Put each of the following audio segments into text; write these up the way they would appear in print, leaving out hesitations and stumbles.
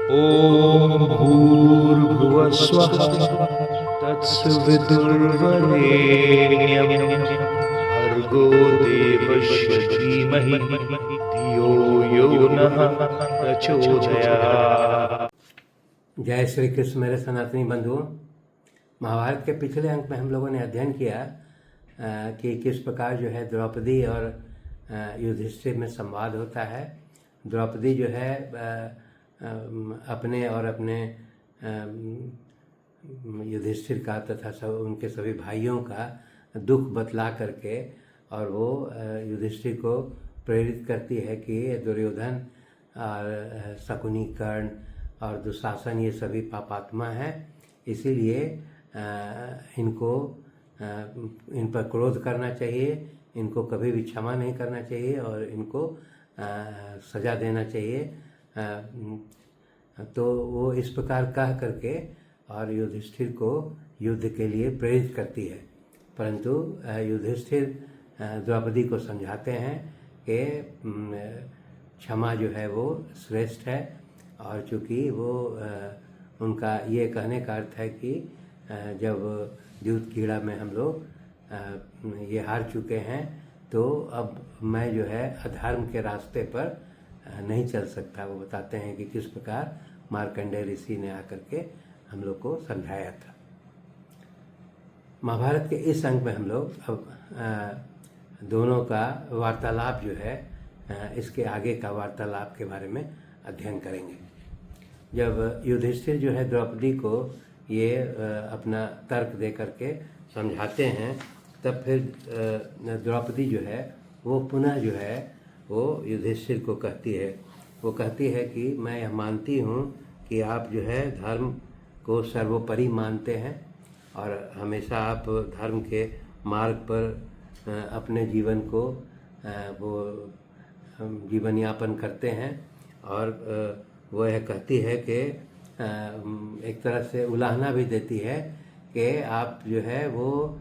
ॐ भूर्भुवः स्वः तत्सवितुर्वरेण्यं भर्गो देवस्य धीमहि धियो यो नः प्रचोदयात्। जय श्री कृष्ण मेरे सनातनी बंधुओं। महाभारत के पिछले अंक में हम लोगों ने अध्ययन किया कि किस प्रकार जो है द्रौपदी और युधिष्ठिर में संवाद होता है। द्रौपदी जो है अपने और अपने युधिष्ठिर का तथा उनके सभी भाइयों का दुख बतला करके और वो युधिष्ठिर को प्रेरित करती है कि दुर्योधन और शकुनी, कर्ण और दुशासन ये सभी पापात्मा हैं, इसीलिए इनको इन पर क्रोध करना चाहिए, इनको कभी भी क्षमा नहीं करना चाहिए और इनको सज़ा देना चाहिए। तो वो इस प्रकार कह करके और युधिष्ठिर को युद्ध के लिए प्रेरित करती है, परंतु युधिष्ठिर द्रौपदी को समझाते हैं कि क्षमा जो है वो श्रेष्ठ है। और चूँकि वो उनका ये कहने का अर्थ है कि जब द्यूत कीड़ा में हम लोग ये हार चुके हैं तो अब मैं जो है अधर्म के रास्ते पर नहीं चल सकता। वो बताते हैं कि किस प्रकार मार्कंडेय ऋषि ने आकर के हम लोग को समझाया था। महाभारत के इस अंक में हम लोग अब दोनों का वार्तालाप जो है इसके आगे का वार्तालाप के बारे में अध्ययन करेंगे। जब युधिष्ठिर जो है द्रौपदी को ये अपना तर्क दे करके समझाते हैं, तब फिर द्रौपदी जो है वो पुनः जो है वो युधिष्ठिर को कहती है, वो कहती है कि मैं यह मानती हूँ कि आप जो है धर्म को सर्वोपरि मानते हैं और हमेशा आप धर्म के मार्ग पर अपने जीवन को वो जीवन यापन करते हैं। और वो यह कहती है कि एक तरह से उलाहना भी देती है कि आप जो है वो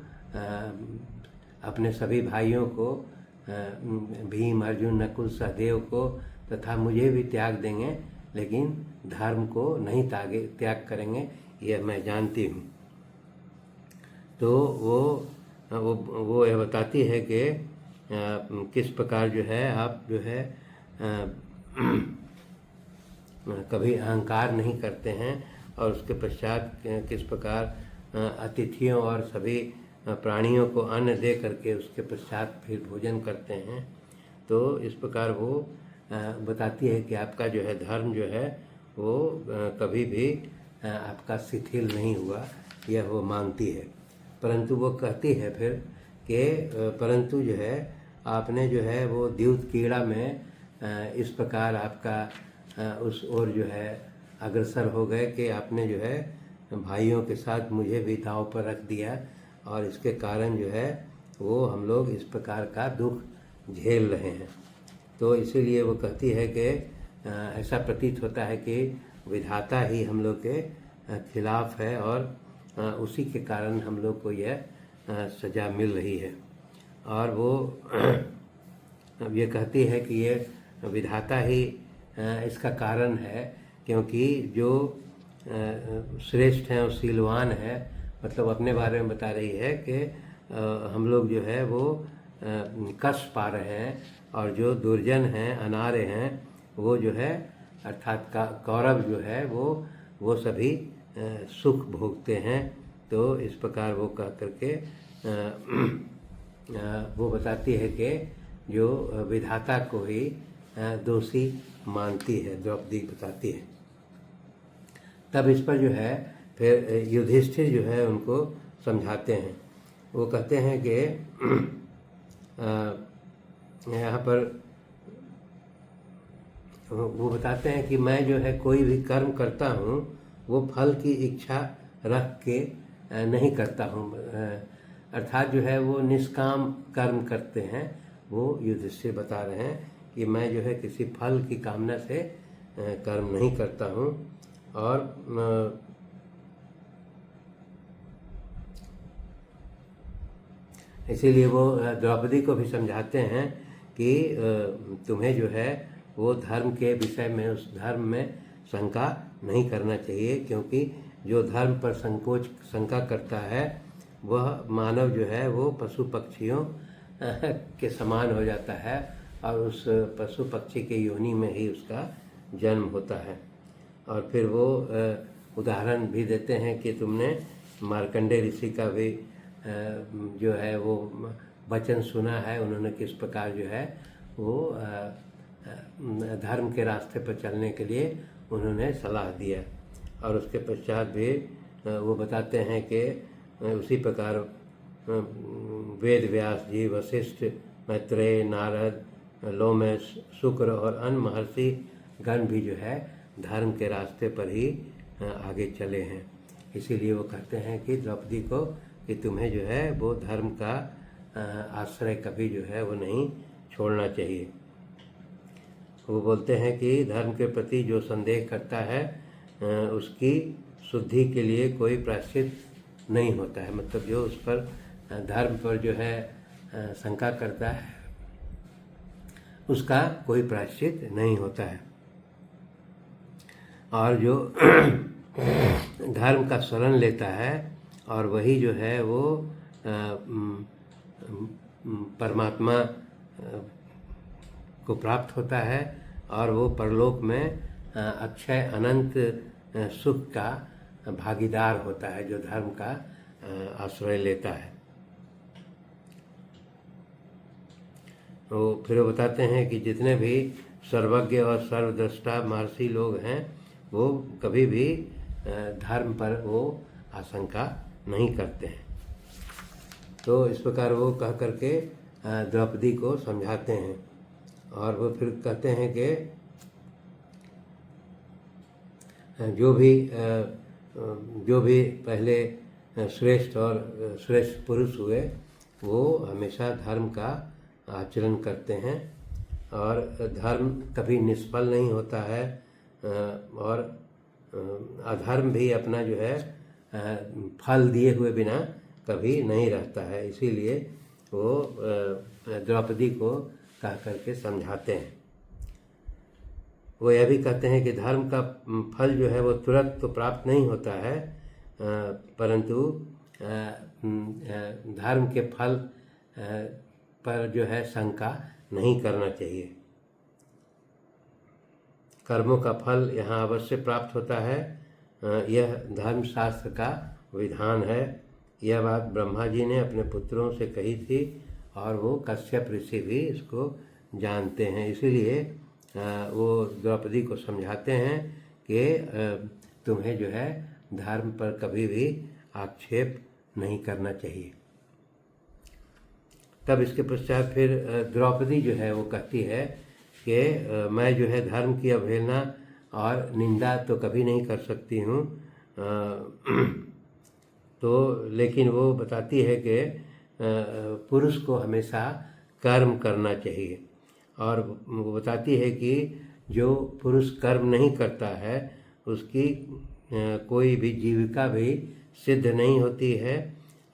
अपने सभी भाइयों को भीम, अर्जुन, नकुल, सहदेव को तथा मुझे भी त्याग देंगे, लेकिन धर्म को नहीं त्याग करेंगे, यह मैं जानती हूँ। तो वो यह बताती है कि किस प्रकार जो है आप जो है कभी अहंकार नहीं करते हैं और उसके पश्चात किस प्रकार अतिथियों और सभी प्राणियों को अन्न दे करके उसके पश्चात फिर भोजन करते हैं। तो इस प्रकार वो बताती है कि आपका जो है धर्म जो है वो कभी भी आपका शिथिल नहीं हुआ, यह वो मानती है। परंतु वो कहती है फिर कि परंतु जो है आपने जो है वो द्यूत कीड़ा में इस प्रकार आपका उस ओर जो है अग्रसर हो गए कि आपने जो है भाइयों के साथ मुझे भी दांव पर रख दिया और इसके कारण जो है वो हम लोग इस प्रकार का दुख झेल रहे हैं। तो इसीलिए वो कहती है कि ऐसा प्रतीत होता है कि विधाता ही हम लोग के खिलाफ है और उसी के कारण हम लोग को यह सज़ा मिल रही है। और वो ये कहती है कि ये विधाता ही इसका कारण है, क्योंकि जो श्रेष्ठ हैं और शीलवान है, मतलब अपने बारे में बता रही है कि हम लोग जो है वो कष्ट पा रहे हैं और जो दुर्जन हैं, अनार्य हैं, वो जो है अर्थात कौरव जो है वो सभी सुख भोगते हैं। तो इस प्रकार वो कह करके वो बताती है कि जो विधाता को ही दोषी मानती है, द्रौपदी बताती है। तब इस पर जो है फिर युधिष्ठिर जो है उनको समझाते हैं। वो कहते हैं कि यहाँ पर वो बताते हैं कि मैं जो है कोई भी कर्म करता हूँ वो फल की इच्छा रख के नहीं करता हूँ, अर्थात जो है वो निष्काम कर्म करते हैं। वो युधिष्ठिर बता रहे हैं कि मैं जो है किसी फल की कामना से कर्म नहीं करता हूँ। और इसीलिए वो द्रौपदी को भी समझाते हैं कि तुम्हें जो है वो धर्म के विषय में, उस धर्म में शंका नहीं करना चाहिए, क्योंकि जो धर्म पर शंका करता है वह मानव जो है वो पशु पक्षियों के समान हो जाता है और उस पशु पक्षी के योनि में ही उसका जन्म होता है। और फिर वो उदाहरण भी देते हैं कि तुमने मार्कंडेय ऋषि का भी जो है वो वचन सुना है, उन्होंने किस प्रकार जो है वो धर्म के रास्ते पर चलने के लिए उन्होंने सलाह दिया। और उसके पश्चात भी वो बताते हैं कि उसी प्रकार वेद व्यास जी, वशिष्ठ, मैत्रेय, नारद, लोमस, शुक्र और अन्य महर्षि गण भी जो है धर्म के रास्ते पर ही आगे चले हैं। इसीलिए वो कहते हैं कि द्रौपदी को कि तुम्हें जो है वो धर्म का आश्रय कभी जो है वो नहीं छोड़ना चाहिए। वो बोलते हैं कि धर्म के प्रति जो संदेह करता है उसकी शुद्धि के लिए कोई प्रायश्चित नहीं होता है। मतलब जो उस पर धर्म पर जो है शंका करता है उसका कोई प्रायश्चित नहीं होता है। और जो धर्म का शरण लेता है और वही जो है वो परमात्मा को प्राप्त होता है और वो परलोक में अक्षय अनंत सुख का भागीदार होता है, जो धर्म का आश्रय लेता है। वो फिर बताते हैं कि जितने भी सर्वज्ञ और सर्वद्रष्टा महर्षि लोग हैं वो कभी भी धर्म पर वो आशंका नहीं करते हैं। तो इस प्रकार वो कह करके द्रौपदी को समझाते हैं। और वो फिर कहते हैं कि जो भी पहले श्रेष्ठ और श्रेष्ठ पुरुष हुए वो हमेशा धर्म का आचरण करते हैं और धर्म कभी निष्फल नहीं होता है और अधर्म भी अपना जो है फल दिए हुए बिना कभी नहीं रहता है। इसीलिए वो द्रौपदी को कह करके समझाते हैं। वो यह भी कहते हैं कि धर्म का फल जो है वो तुरंत तो प्राप्त नहीं होता है, परंतु धर्म के फल पर जो है शंका नहीं करना चाहिए। कर्मों का फल यहाँ अवश्य प्राप्त होता है, यह धर्मशास्त्र का विधान है। यह बात ब्रह्मा जी ने अपने पुत्रों से कही थी और वो कश्यप ऋषि भी इसको जानते हैं। इसीलिए वो द्रौपदी को समझाते हैं कि तुम्हें जो है धर्म पर कभी भी आक्षेप नहीं करना चाहिए। तब इसके पश्चात फिर द्रौपदी जो है वो कहती है कि मैं जो है धर्म की अवहेलना और निंदा तो कभी नहीं कर सकती हूँ, तो लेकिन वो बताती है कि पुरुष को हमेशा कर्म करना चाहिए। और वो बताती है कि जो पुरुष कर्म नहीं करता है उसकी कोई भी जीविका भी सिद्ध नहीं होती है।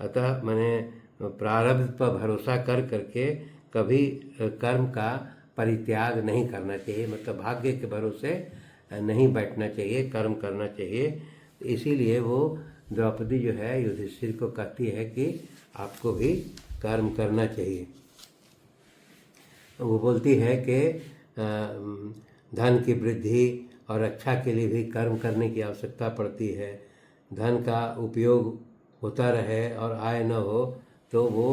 अतः मैंने प्रारब्ध पर भरोसा कर करके कभी कर्म का परित्याग नहीं करना चाहिए, मतलब भाग्य के भरोसे नहीं बैठना चाहिए, कर्म करना चाहिए। इसीलिए वो द्रौपदी जो है युधिष्ठिर को कहती है कि आपको भी कर्म करना चाहिए। वो बोलती है कि धन की वृद्धि और रक्षा के लिए भी कर्म करने की आवश्यकता पड़ती है। धन का उपयोग होता रहे और आय न हो तो वो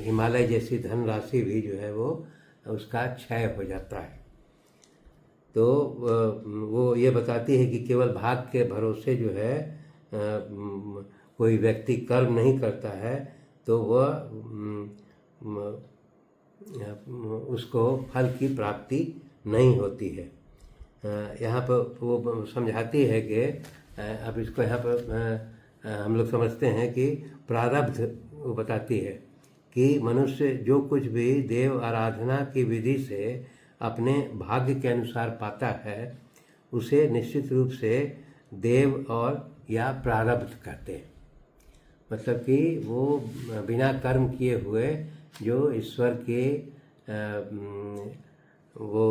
हिमालय जैसी धनराशि भी जो है वो उसका क्षय हो जाता है। तो वो ये बताती है कि केवल भाग के भरोसे जो है कोई व्यक्ति कर्म नहीं करता है तो वह उसको फल की प्राप्ति नहीं होती है। यहाँ पर वो समझाती है कि अब इसको यहाँ पर हम लोग समझते हैं कि प्रारब्ध वो बताती है कि मनुष्य जो कुछ भी देव आराधना की विधि से अपने भाग्य के अनुसार पाता है उसे निश्चित रूप से देव और या प्रारब्ध कहते हैं। मतलब कि वो बिना कर्म किए हुए जो ईश्वर के वो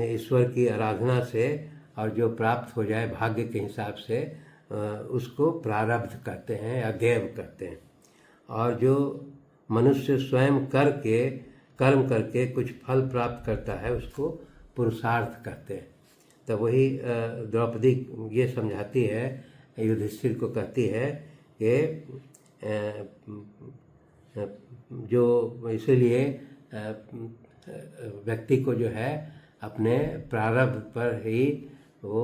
ईश्वर की आराधना से और जो प्राप्त हो जाए भाग्य के हिसाब से उसको प्रारब्ध कहते हैं या देव कहते हैं। और जो मनुष्य स्वयं कर्म करके कुछ फल प्राप्त करता है उसको पुरुषार्थ कहते हैं। तो वही द्रौपदी ये समझाती है, युधिष्ठिर को कहती है कि जो इसीलिए व्यक्ति को जो है अपने प्रारब्ध पर ही वो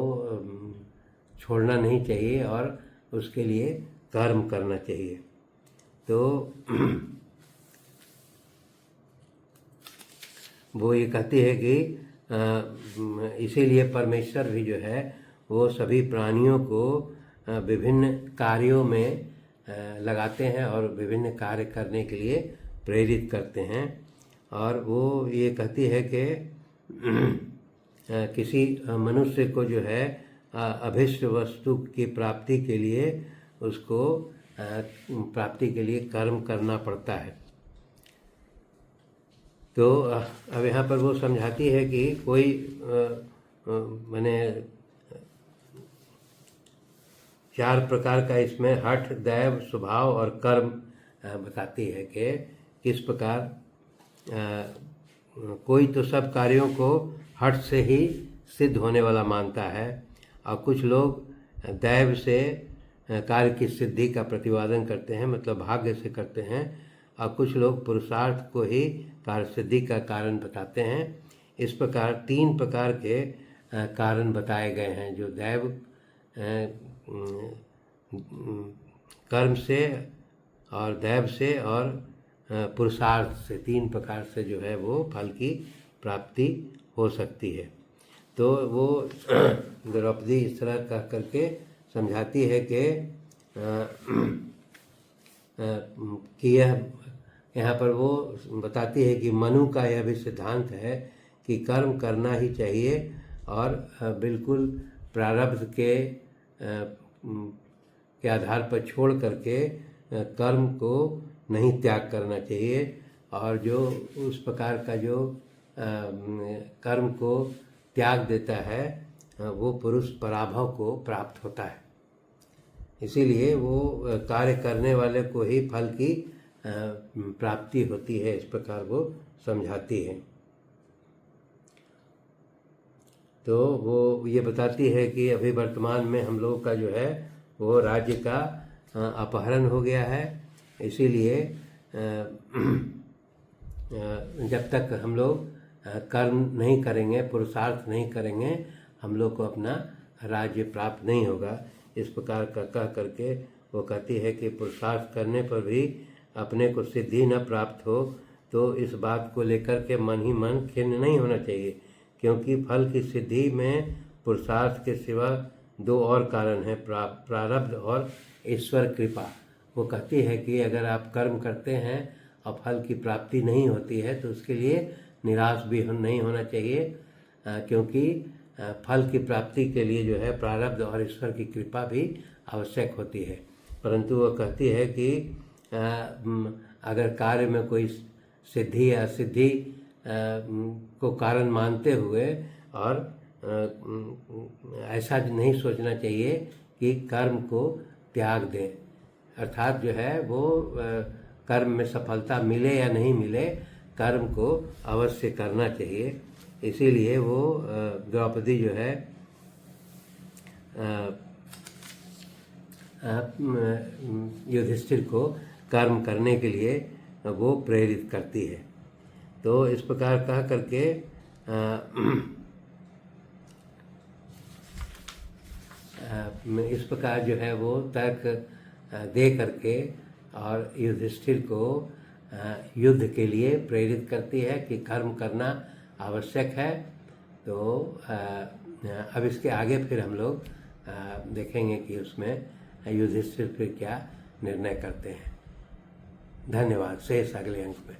छोड़ना नहीं चाहिए और उसके लिए कर्म करना चाहिए। तो वो ये कहती है कि इसीलिए परमेश्वर भी जो है वो सभी प्राणियों को विभिन्न कार्यों में लगाते हैं और विभिन्न कार्य करने के लिए प्रेरित करते हैं। और वो ये कहती है कि किसी मनुष्य को जो है अभिष्ट वस्तु की प्राप्ति के लिए उसको प्राप्ति के लिए कर्म करना पड़ता है। तो अब यहाँ पर वो समझाती है कि कोई माने 4 प्रकार का इसमें हठ, दैव, स्वभाव और कर्म बताती है कि किस प्रकार कोई तो सब कार्यों को हठ से ही सिद्ध होने वाला मानता है और कुछ लोग दैव से कार्य की सिद्धि का प्रतिपादन करते हैं, मतलब भाग्य से करते हैं, और कुछ लोग पुरुषार्थ को ही कार्य सिद्धि का कारण बताते हैं। इस प्रकार 3 प्रकार के कारण बताए गए हैं, जो दैव कर्म से और दैव से और पुरुषार्थ से 3 प्रकार से जो है वो फल की प्राप्ति हो सकती है। तो वो द्रौपदी इस तरह कह करके समझाती है कि यह यहाँ पर वो बताती है कि मनु का यह भी सिद्धांत है कि कर्म करना ही चाहिए और बिल्कुल प्रारब्ध के आधार पर छोड़ करके कर्म को नहीं त्याग करना चाहिए। और जो उस प्रकार का जो कर्म को त्याग देता है वो पुरुष पराभव को प्राप्त होता है। इसीलिए वो कार्य करने वाले को ही फल की प्राप्ति होती है, इस प्रकार वो समझाती है। तो वो ये बताती है कि अभी वर्तमान में हम लोगों का जो है वो राज्य का अपहरण हो गया है। इसीलिए जब तक हम लोग कर्म नहीं करेंगे, पुरुषार्थ नहीं करेंगे, हम लोग को अपना राज्य प्राप्त नहीं होगा। इस प्रकार का कह करके वो कहती है कि पुरुषार्थ करने पर भी अपने को सिद्धि न प्राप्त हो तो इस बात को लेकर के मन ही मन खिन्न नहीं होना चाहिए, क्योंकि फल की सिद्धि में पुरुषार्थ के सिवा 2 और कारण हैं, प्रारब्ध और ईश्वर कृपा। वो कहती है कि अगर आप कर्म करते हैं और फल की प्राप्ति नहीं होती है तो उसके लिए निराश भी नहीं होना चाहिए, क्योंकि फल की प्राप्ति के लिए जो है प्रारब्ध और ईश्वर की कृपा भी आवश्यक होती है। परंतु वो कहती है कि अगर कार्य में कोई सिद्धि या असिद्धि को कारण मानते हुए और ऐसा नहीं सोचना चाहिए कि कर्म को त्याग दें, अर्थात जो है वो कर्म में सफलता मिले या नहीं मिले, कर्म को अवश्य करना चाहिए। इसीलिए वो द्रौपदी जो है युधिष्ठिर को कर्म करने के लिए वो प्रेरित करती है। तो इस प्रकार कह करके इस प्रकार जो है वो तर्क दे करके और युधिष्ठिर को युद्ध के लिए प्रेरित करती है कि कर्म करना आवश्यक है। तो अब इसके आगे फिर हम लोग देखेंगे कि उसमें युधिष्ठिर फिर क्या निर्णय करते हैं। धन्यवाद। शेष अगले अंक में।